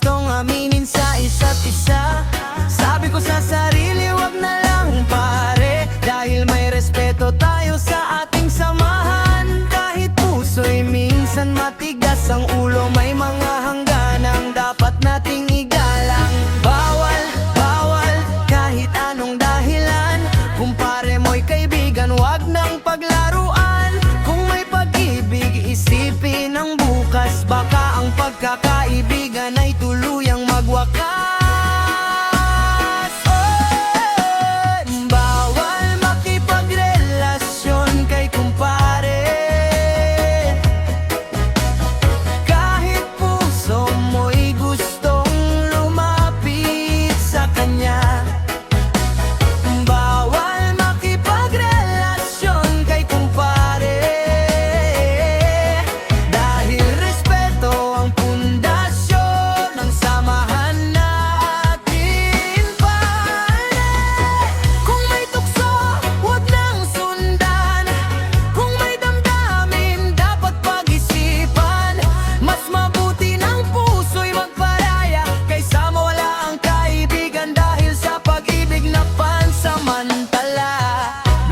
gustong aminin sa isa't isa. Sabi ko sa sarili, wag na lang pare, dahil may respeto tayo sa ating samahan. Kahit puso'y minsan matigas ang ulo, may mga hangganang dapat nating igalang. Bawal, bawal, kahit anong dahilan. Kumpare mo'y kaibigan, wag nang paglaruan. Kung may pag-ibig, isipin ang bukas. Baka ang pagkakaibigan ay tuluyang magwakas. Bawal makipagrelasyon kay kumpare, kahit puso mo'y gustong lumapit sa kanya. Bawal makipagrelasyon kay kumpare, dahil respeto ang pundasyon ng samahan natin, pare. Kung may tukso, huwag nang sundan. Kung may damdamin, dapat pag-isipan. Mas mabuti ng puso'y magparaya kaysa mawala ang kaibigan dahil sa pag-ibig na pansamantala.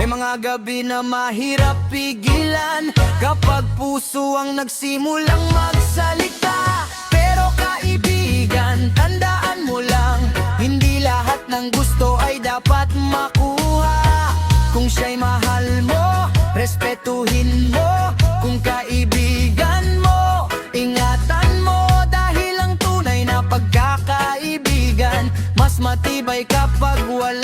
May mga gabi na mahirap pigilan kapag puso ang nagsimulang magsalita. Pero kaibigan, tandaan mo lang, hindi lahat ng gusto ay dapat makuha. Kung siya'y mahal mo, respetuhin mo. Kung kaibigan mo, ingatan mo. Dahil ang tunay na pagkakaibigan mas matibay kapag wala